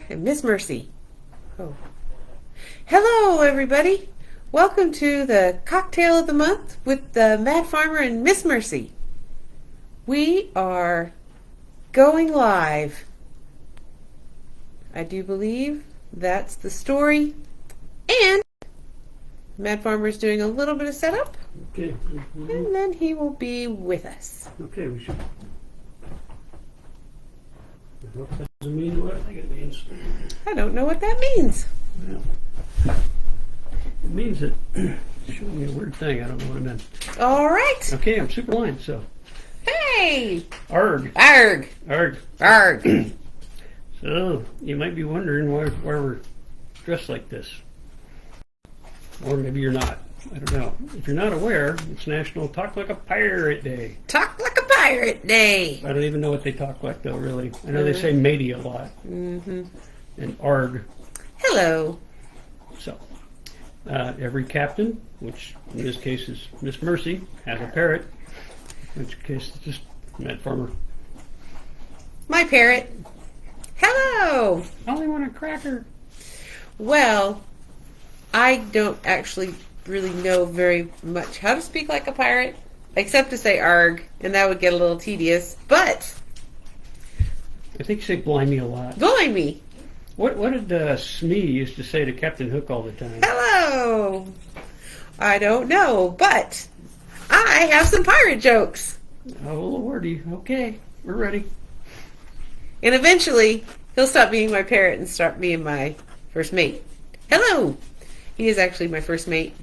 And Miss Mercy. Oh. Hello, everybody. Welcome to the cocktail of the month with the Mad Farmer and Miss Mercy. We are going live. I do believe that's the story. And Mad Farmer is doing a little bit of setup. Okay. And then he will be with us. Okay, we should. I hope that doesn't mean what I think it means. I don't know what that means. Well, it means that it's showing me a weird thing. I don't know what it meant. All right. Okay, I'm super line, so. Hey. Arg. Arg. Arg. Arg. So, you might be wondering why we're dressed like this. Or maybe you're not. I don't know. If you're not aware, it's National Talk Like a Pirate Day. Talk like a pirate day. I don't even know what they talk like, though, really. I know they say matey a lot. Mm-hmm. And arg. Hello. So, every captain, which in this case is Miss Mercy, has a parrot, in which case it's just Mad Farmer. My parrot. Hello. I only want a cracker. Well, I don't actually really know very much how to speak like a pirate, except to say arg, and that would get a little tedious, but I think you say blimey a lot. blimey. What did Smee used to say to Captain Hook all the time? Hello. I don't know, but I have some pirate jokes. Oh, lordy. Okay, we're ready. And eventually, he'll stop being my parrot and start being my first mate. Hello. He is actually my first mate.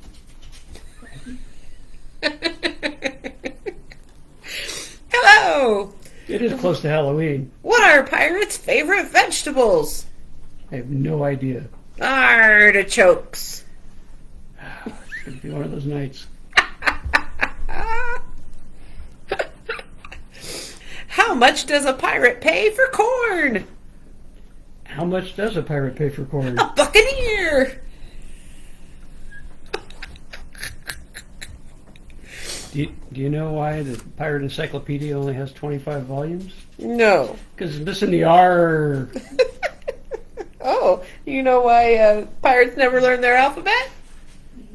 Hello. It is close to Halloween. What are pirates' favorite vegetables? I have no idea. Artichokes. It's going to be one of those nights. How much does a pirate pay for corn? How much does a pirate pay for corn? A buccaneer. Do you know why the Pirate Encyclopedia only has 25 volumes? No. Because it's missing the R. Oh, you know why pirates never learn their alphabet?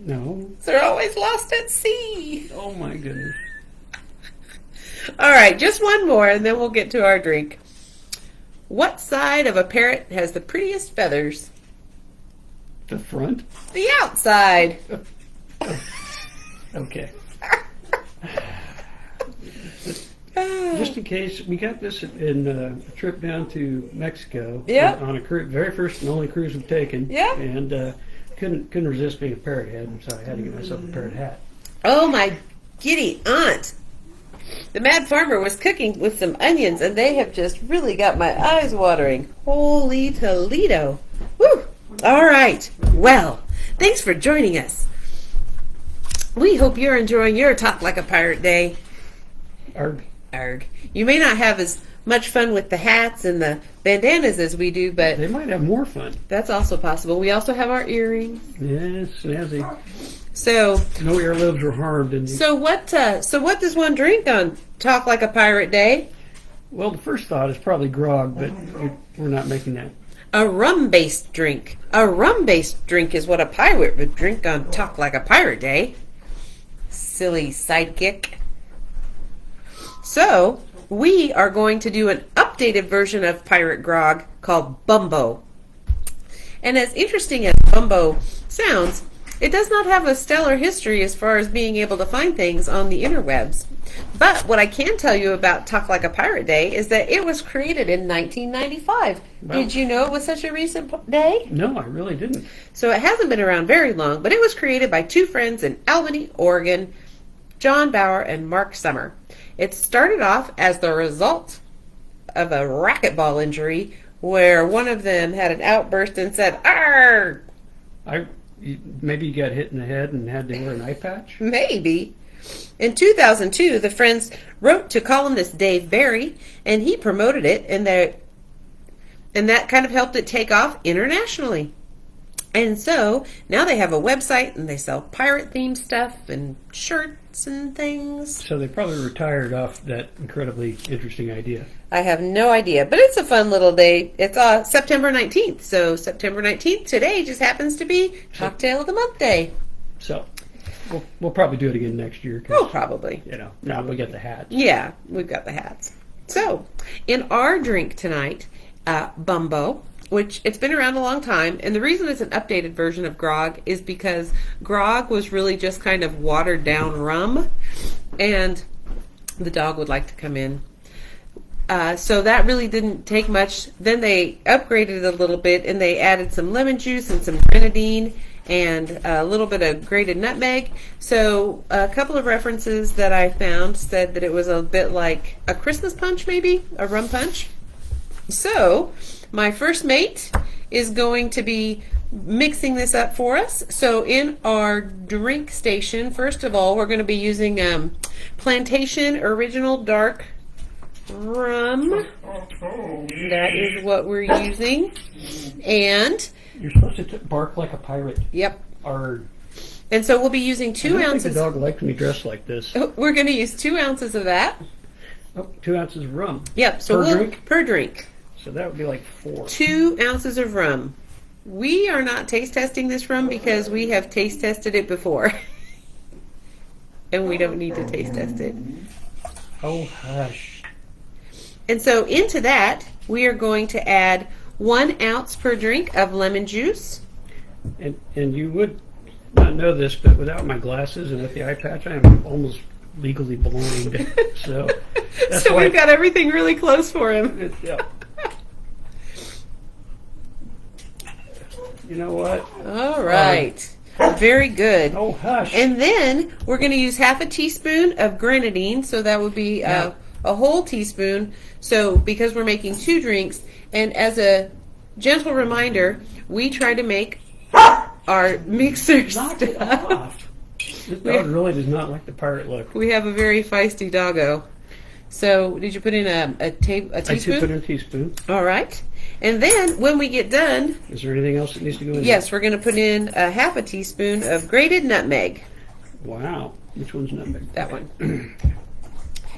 No. They're always lost at sea. Oh my goodness. All right, just one more and then we'll get to our drink. What side of a parrot has the prettiest feathers? The front? The outside. Okay. Just in case, we got this in a trip down to Mexico. Yep. On a very first and only cruise we've taken. Yep. And couldn't resist being a parrot head, and so I had to get myself a parrot hat. Oh, my giddy aunt. The Mad Farmer was cooking with some onions, and they have just really got my eyes watering. Holy Toledo. Woo! All right. Well, thanks for joining us. We hope you're enjoying your Talk Like a Pirate Day. Arg. Arg. You may not have as much fun with the hats and the bandanas as we do, but They might have more fun. that's also possible. We also have our earrings. Yes, snazzy. So No earlobes were harmed. And what does one drink on Talk Like a Pirate Day? well, the first thought is probably grog, but we're not making that. A rum-based drink. A rum-based drink is what a pirate would drink on Talk Like a Pirate Day. Silly sidekick. So, we are going to do an updated version of Pirate Grog called Bumbo. And as interesting as Bumbo sounds, it does not have a stellar history as far as being able to find things on the interwebs. But what I can tell you about Talk Like a Pirate Day is that it was created in 1995. Wow. Did you know it was such a recent day? No, I really didn't. So it hasn't been around very long, but it was created by two friends in Albany, Oregon, John Bauer and Mark Summer. It started off as the result of a racquetball injury where one of them had an outburst and said, "Arr!" Maybe you got hit in the head and had to wear an eye patch? Maybe. In 2002, the friends wrote to columnist Dave Barry, and he promoted it, and that kind of helped it take off internationally. And so now they have a website and they sell pirate themed stuff and shirts and things. So they probably retired off that incredibly interesting idea. I have no idea, but it's a fun little day. It's September 19th. So September 19th today just happens to be Cocktail of the Month Day. So we'll probably do it again next year. Oh, probably. Now we get the hats. Yeah, we've got the hats. So in our drink tonight, Bumbo, which it's been around a long time, and the reason it's an updated version of grog is because grog was really just kind of watered down rum, and the dog would like to come in. So that really didn't take much. Then they upgraded it a little bit, and they added some lemon juice and some grenadine and a little bit of grated nutmeg. So a couple of references that I found said that it was a bit like a Christmas punch, maybe a rum punch. So my first mate is going to be mixing this up for us. So in our drink station, first of all, we're going to be using Plantation Original Dark Rum. That is what we're using. And you're supposed to bark like a pirate. Yep. Or and so we'll be using 2 I don't ounces. think the dog likes me dressed like this. We're going to use 2 ounces of that. Oh, 2 ounces of rum. Yep. So per drink. Per drink. So that would be like 4. 2 ounces of rum. We are not taste testing this rum because we have taste tested it before. And we don't need to taste test it. Oh, hush. And so into that, we are going to add 1 ounce per drink of lemon juice. And you would not know this, but without my glasses and with the eye patch, I am almost legally blind. So that's so why we've got everything really close for him. Yeah. You know what? All right. Very good. Oh, hush. And then we're going to use half a teaspoon of grenadine. So that would be a whole teaspoon. So because we're making 2 drinks, and as a gentle reminder, we try to make our mixer Knock it stuff. off. This dog really does not like the pirate look. We have a very feisty doggo. So did you put in a teaspoon? I did put in a teaspoon. All right. And then when we get done, is there anything else that needs to go in? Yes, we're going to put in a half a teaspoon of grated nutmeg. Wow. Which one's nutmeg? That one.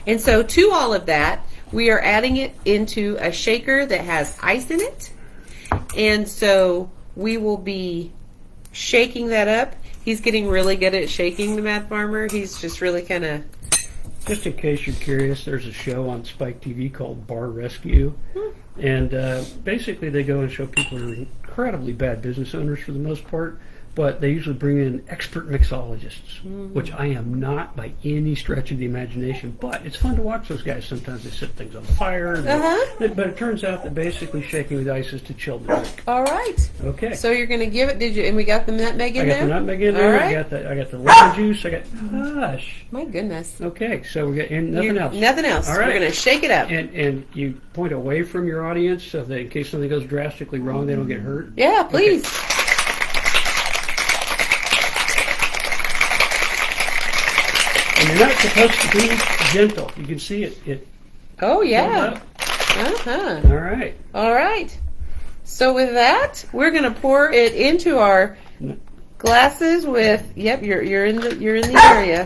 And so to all of that, we are adding it into a shaker that has ice in it. And so we will be shaking that up. He's getting really good at shaking, the Mad Farmer. He's just really kind of... Just in case you're curious, there's a show on Spike TV called Bar Rescue. And basically they go and show people who are incredibly bad business owners for the most part, but they usually bring in expert mixologists, which I am not by any stretch of the imagination, but it's fun to watch those guys. Sometimes they set things on fire, but it turns out that basically shaking with ice is to chill the drink. All right. Okay. So you're going to give it, and we got the nutmeg in there? I got the nutmeg in there, All right. I got the lemon juice, hush. My goodness. Okay, so we got nothing else. Nothing else. All right. We're going to shake it up. And you point away from your audience so that in case something goes drastically wrong, they don't get hurt? Yeah, please. Okay. And you're not supposed to be gentle. You can see it. Oh, yeah. Uh-huh. All right. All right. So with that, we're going to pour it into our glasses with, yep, you're in the area.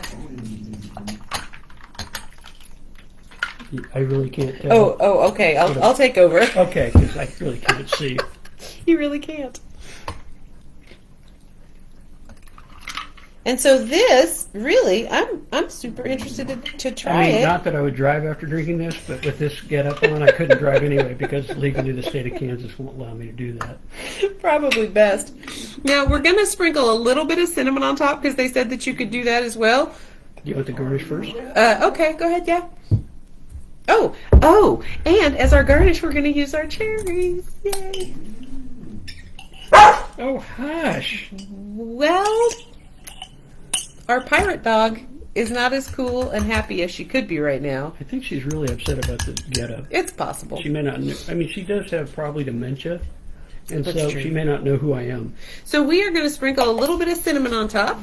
I really can't tell. Oh, okay. I'll take over. Okay, because I really can't see. You really can't. And so this, really, I'm super interested to try it. Not that I would drive after drinking this, but with this get-up on, I couldn't drive anyway because legally the state of Kansas won't allow me to do that. Probably best. Now, we're going to sprinkle a little bit of cinnamon on top because they said that you could do that as well. Do you want the garnish first? Okay, go ahead, yeah. Oh, and as our garnish, we're going to use our cherries. Yay. Oh, hush. Well, our pirate dog is not as cool and happy as she could be right now. I think she's really upset about the get-up. It's possible. She may not know. I mean, she does have probably dementia, and That's so true. she may not know who I am. So we are going to sprinkle a little bit of cinnamon on top.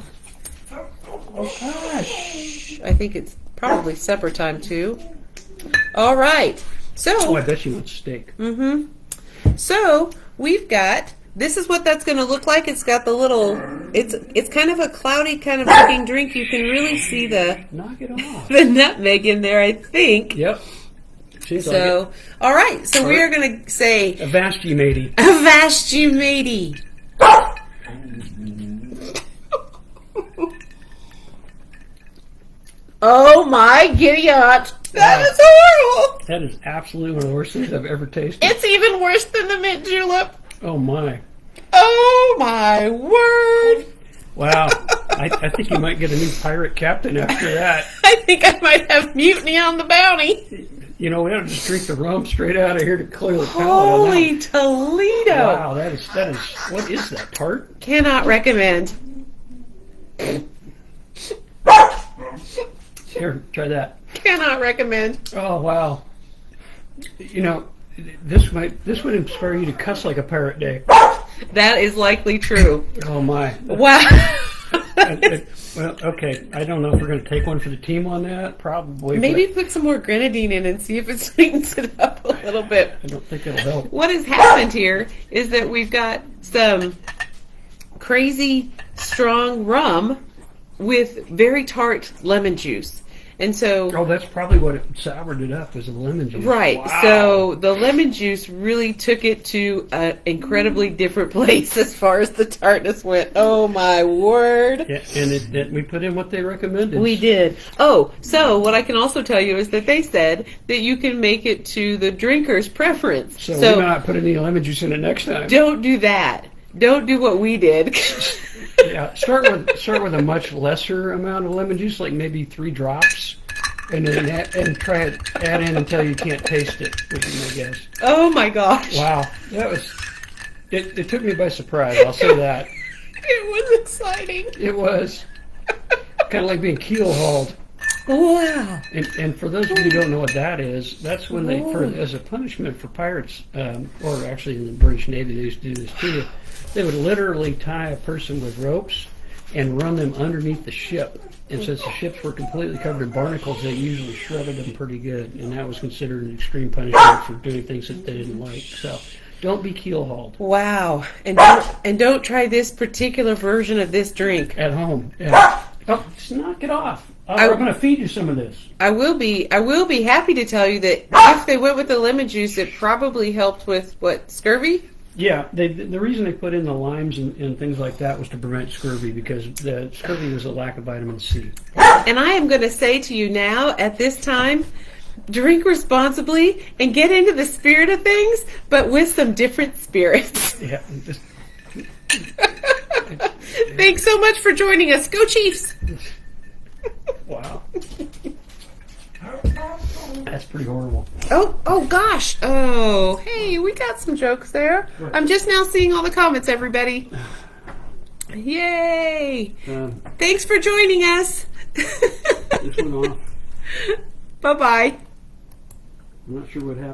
Oh, gosh. I think it's probably supper time, too. All right. So... Oh, I bet she wants steak. So we've got this is what that's going to look like. It's got the little, it's kind of a cloudy kind of looking drink. You can really see Knock it off. the nutmeg in there, I think. Yep. Seems So, like it. all right. So we are going to say, Avast you, matey. Avast you, matey. Oh my giddy aunt. That is horrible. That is absolutely one of the worst things I've ever tasted. It's even worse than the mint julep. Oh my. Oh my word. Wow. I think you might get a new pirate captain after that. I think I might have mutiny on the bounty. You know, we don't just drink the rum straight out of here to clear the palate. Holy Toledo. Wow, that is, what is that, tart? Cannot recommend. Here, try that. Cannot recommend. Oh, wow. You know, this would inspire you to cuss like a pirate day. That is likely true. Oh, my. Wow. Well, okay. I don't know if we're going to take one for the team on that. Probably. Maybe but put some more grenadine in and see if it sweetens it up a little bit. I don't think it'll help. What has happened here is that we've got some crazy strong rum with very tart lemon juice. And so, Oh, that's probably what it soured it up, was the lemon juice. right. Wow. So the lemon juice really took it to an incredibly different place as far as the tartness went. Oh my word. Yeah, and we put in what they recommended. We did. Oh, so what I can also tell you is that they said that you can make it to the drinker's preference. So we might not put any lemon juice in it next time. Don't do that. Don't do what we did. Yeah, start with a much lesser amount of lemon juice, like maybe 3 drops, and then try it, add in until you can't taste it, would be my guess. Oh my gosh. Wow, that was it took me by surprise. I'll say that. It was exciting. It was kind of like being keel hauled. Wow. And for those of you who don't know what that is, that's when they, as a punishment for pirates, or actually in the British Navy, they used to do this too. They would literally tie a person with ropes and run them underneath the ship. And since the ships were completely covered in barnacles, they usually shredded them pretty good. And that was considered an extreme punishment for doing things that they didn't like. So don't be keel hauled. Wow. And don't try this particular version of this drink. At home. Yeah. Oh, just knock it off. I'm going to feed you some of this. I will be happy to tell you that if they went with the lemon juice, it probably helped with what, scurvy? Yeah, the reason they put in the limes and things like that was to prevent scurvy, because the scurvy was a lack of vitamin C. And I am going to say to you now, at this time, drink responsibly and get into the spirit of things, but with some different spirits. Yeah. Thanks so much for joining us. Go Chiefs! Wow. That's pretty horrible. Oh gosh. Oh, hey, we got some jokes there. Right. I'm just now seeing all the comments, everybody. Yay! Thanks for joining us. This went off. Bye-bye. I'm not sure what happened.